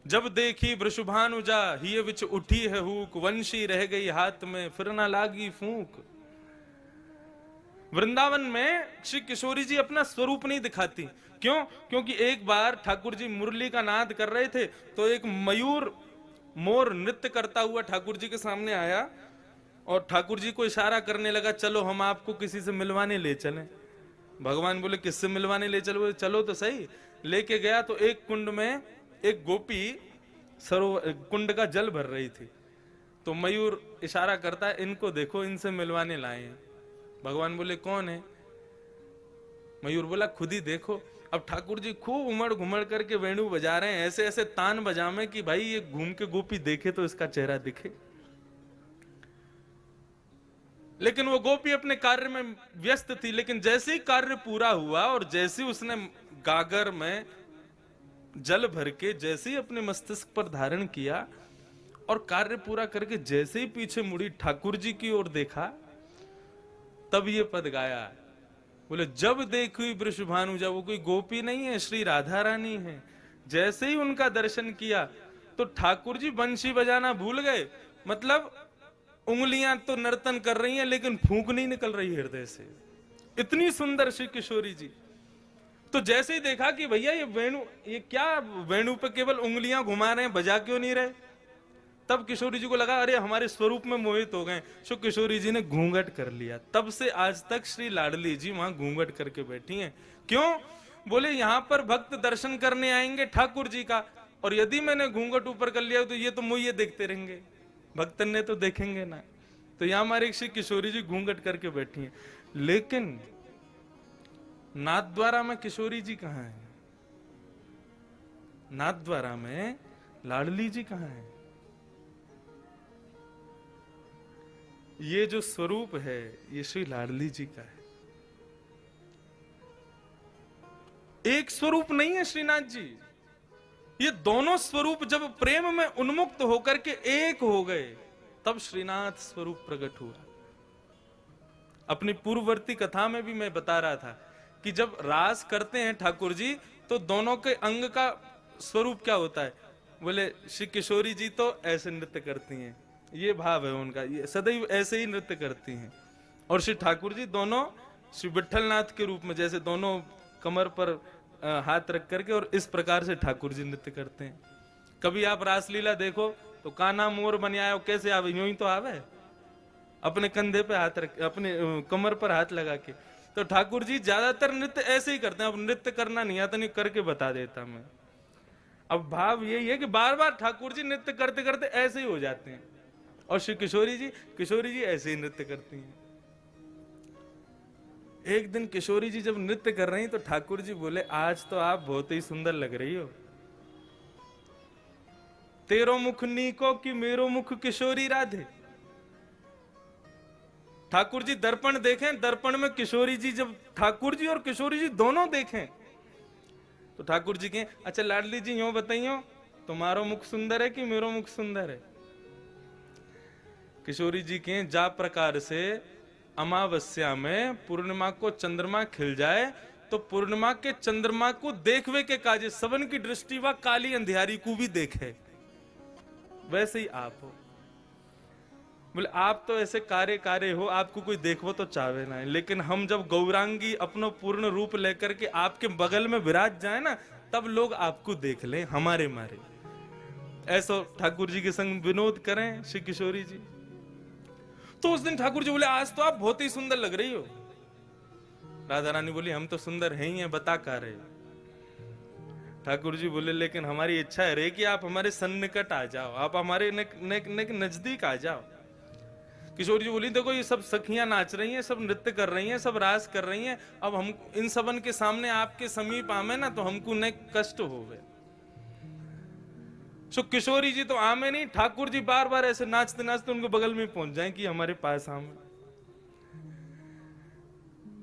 जब देखी वृषभानुजा हिय विच उठी है हूक, वंशी रह गई हाथ में फिर ना लागी फूंक। वृंदावन में श्री किशोरी जी अपना स्वरूप नहीं दिखाती। क्यों? क्योंकि एक बार ठाकुर जी मुरली का नाद कर रहे थे तो एक मयूर मोर नृत्य करता हुआ ठाकुर जी के सामने आया और ठाकुर जी को इशारा करने लगा, चलो हम आपको किसी से मिलवाने ले चलें। भगवान बोले किससे मिलवाने ले चलो? चलो तो सही। लेके गया तो एक कुंड में एक गोपी सरोवर कुंड का जल भर रही थी। तो मयूर इशारा करता है, इनको देखो, इनसे मिलवाने लाए हैं। भगवान बोले कौन है? मयूर बोला खुद ही देखो। अब ठाकुर जी खूब उमड़ घुमड़ करके वेणु बजा रहे हैं, ऐसे ऐसे तान बजामे कि भाई ये घूम के गोपी देखे तो इसका चेहरा दिखे। लेकिन वो गोपी अपने कार्य में व्यस्त थी। लेकिन जैसे ही कार्य पूरा हुआ और जैसे ही उसने गागर में जल भर के जैसे ही अपने मस्तिष्क पर धारण किया और कार्य पूरा करके जैसे ही पीछे मुड़ी ठाकुर जी की ओर देखा, तब ये पद गाया। बोले जब देखी वृषभानुजा, वो कोई गोपी नहीं है, श्री राधा रानी है। जैसे ही उनका दर्शन किया तो ठाकुर जी बंशी बजाना भूल गए। मतलब उंगलियां तो नर्तन कर रही हैं लेकिन फूंक नहीं निकल रही हृदय से, इतनी सुंदर श्री किशोरी जी। तो जैसे ही देखा कि भैया ये वेणु, ये क्या वेणु पे केवल उंगलियां घुमा रहे हैं, बजा क्यों नहीं रहे? तब किशोरी जी को लगा अरे हमारे स्वरूप में मोहित हो गए। सो किशोरी जी ने घूंघट कर लिया। तब से आज तक श्री लाडली जी वहां घूंघट करके बैठी हैं। क्यों? बोले यहां पर भक्त दर्शन करने आएंगे ठाकुर जी का, और यदि मैंने घूंघट ऊपर कर लिया तो ये तो मुझे देखते रहेंगे, भक्तन ने तो देखेंगे ना। तो यहां हमारी श्री किशोरी जी घूंघट करके बैठी हैं। लेकिन नाथद्वारा में किशोरी जी कहां है? नाथद्वारा में लाडली जी कहां है? ये जो स्वरूप है ये श्री लाडली जी का है। एक स्वरूप नहीं है श्रीनाथ जी। ये दोनों स्वरूप जब प्रेम में उन्मुक्त होकर के एक हो गए तब श्रीनाथ स्वरूप प्रकट हुआ। अपनी पूर्ववर्ती कथा में भी मैं बता रहा था कि जब रास करते हैं ठाकुर जी तो दोनों के अंग का स्वरूप क्या होता है? बोले श्री किशोरी जी तो ऐसे नृत्य करती हैं, ये भाव है उनका, ये सदैव ऐसे ही नृत्य करती हैं। और श्री ठाकुर जी दोनों श्री विठलनाथ के रूप में जैसे दोनों कमर पर हाथ रख करके और इस प्रकार से ठाकुर जी नृत्य करते हैं। कभी आप रासलीला देखो तो कान्हा मोर बन आयो, कैसे आवे? यूं ही तो आवे, अपने कंधे पे हाथ रख, अपने कमर पर हाथ लगा के। तो ठाकुर जी ज्यादातर नृत्य ऐसे ही करते हैं। अब नृत्य करना नहीं आता, नहीं करके बता देता मैं। अब भाव यही है कि बार बार ठाकुर जी नृत्य करते करते ऐसे ही हो जाते हैं, और श्री किशोरी जी ऐसे ही नृत्य करती हैं। एक दिन किशोरी जी जब नृत्य कर रही तो ठाकुर जी बोले आज तो आप बहुत ही सुंदर लग रही हो, तेरो मुख नीको कि मेरो मुख किशोरी राधे। ठाकुर जी दर्पण देखें, दर्पण में किशोरी जी, जब ठाकुर जी और किशोरी जी दोनों देखें तो ठाकुर जी कहें अच्छा लाडली जी यूं बताइयो तुम्हारो मुख सुंदर है कि मेरो मुख सुंदर है? किशोरी जी कहें जा प्रकार से अमावस्या में पूर्णिमा को चंद्रमा खिल जाए तो पूर्णिमा के चंद्रमा को देखवे के काजे सबन की दृष्टि व काली अंधियारी को भी देखे, वैसे ही आप हो। बोले आप तो ऐसे कार्य हो, आपको कोई देखो तो चाहे ना। लेकिन हम जब गौरांगी अपनो पूर्ण रूप लेकर के आपके बगल में विराज जाए ना, तब लोग आपको देख लें हमारे मारे। ऐसा ठाकुर जी के संग विनोद करें श्री किशोरी जी। तो उस दिन ठाकुर जी बोले आज तो आप बहुत ही सुंदर लग रही हो। राधा रानी बोली हम तो सुंदर हैं ही हैं, बता का रहे। ठाकुर जी बोले लेकिन हमारी इच्छा है रे कि आप हमारे सन्निकट आ जाओ, आप हमारे नजदीक आ जाओ। किशोर जी बोली देखो ये सब सखियां नाच रही हैं, सब नृत्य कर रही हैं, सब रास कर रही हैं, अब हम इन सबन के सामने आपके समीप आमे ना तो हमको न कष्ट होवे। सो किशोरी जी तो आमे नहीं, ठाकुर जी बार बार ऐसे नाचते नाचते उनके बगल में पहुंच जाएं कि हमारे पास आमे।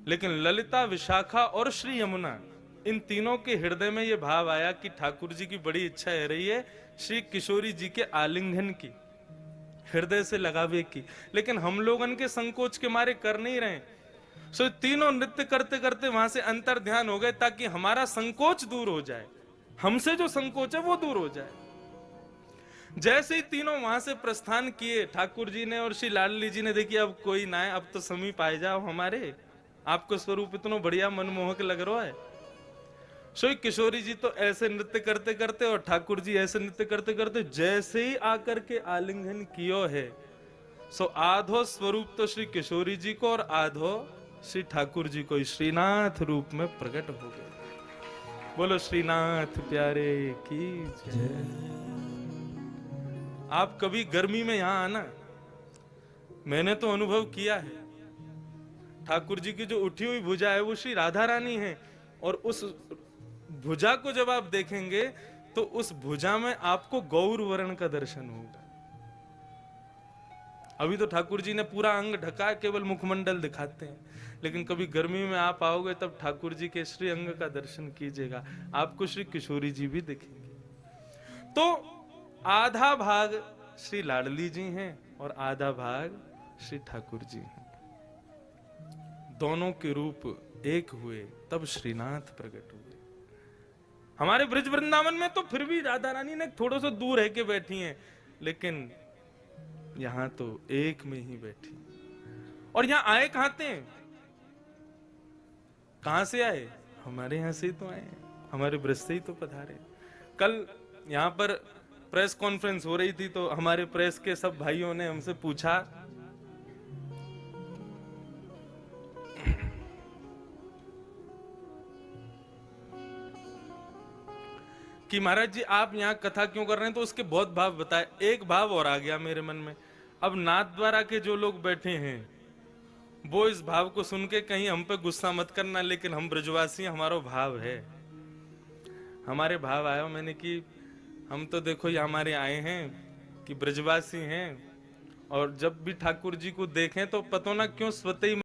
लेकिन ललिता, विशाखा और श्री यमुना, इन तीनों के हृदय में यह भाव आया कि ठाकुर जी की बड़ी इच्छा है रही है श्री किशोरी जी के आलिंगन की, हृदय से लगावे की। लेकिन हम लोगन के संकोच के मारे कर नहीं रहे। सो तीनों नृत्य करते करते वहां से अंतर ध्यान हो गए ताकि हमारा संकोच दूर हो जाए, हमसे जो संकोच है वो दूर हो जाए। जैसे ही तीनों वहां से प्रस्थान किए, ठाकुर जी ने और श्री लाडली जी ने, देखिए अब कोई ना है, अब तो समीप आ जाओ हमारे, आपको स्वरूप इतना बढ़िया मनमोहक लग रहा है। सो किशोरी जी तो ऐसे नृत्य करते करते और ठाकुर जी ऐसे नृत्य करते करते जैसे ही आकर के आलिंगन कियो है, सो आधो स्वरूप तो श्री किशोरी जी को और आधो श्री ठाकुर जी को श्रीनाथ रूप में प्रकट हो गए। बोलो श्रीनाथ प्यारे की जय। आप कभी गर्मी में यहां आना, मैंने तो अनुभव किया है। ठाकुर जी की जो उठी हुई भुजा है वो श्री राधा रानी है, और उस भुजा को जब आप देखेंगे तो उस भुजा में आपको गौर वर्ण का दर्शन होगा। अभी तो ठाकुर जी ने पूरा अंग ढका, केवल मुखमंडल दिखाते हैं, लेकिन कभी गर्मी में आप आओगे तब ठाकुर जी के श्री अंग का दर्शन कीजिएगा, आपको श्री किशोरी जी भी दिखेंगे। तो आधा भाग श्री लाडली जी हैं और आधा भाग श्री ठाकुर जी हैं। दोनों के रूप एक हुए तब श्रीनाथ प्रकट हुए। हमारे ब्रज वृंदावन में तो फिर भी राधा रानी ने थोड़ा सा दूर है के बैठी हैं, लेकिन यहां तो एक में ही बैठी। और यहां आए कहां थे? कहां से आए? हमारे यहां से ही तो आए, हमारे ब्रज से ही तो पधारे। कल यहां पर प्रेस कॉन्फ्रेंस हो रही थी, तो हमारे प्रेस के सब भाइयों ने हमसे पूछा कि महाराज जी आप यहाँ कथा क्यों कर रहे हैं, तो उसके बहुत भाव बताए। एक भाव और आ गया मेरे मन में, अब नाथ द्वारा के जो लोग बैठे हैं वो इस भाव को सुन के कहीं हम पे गुस्सा मत करना, लेकिन हम ब्रजवासी हमारा भाव है, हमारे भाव आया। मैंने कि हम तो देखो ये हमारे आए हैं कि ब्रजवासी हैं, और जब भी ठाकुर जी को देखें तो पता ना क्यों स्वतः ही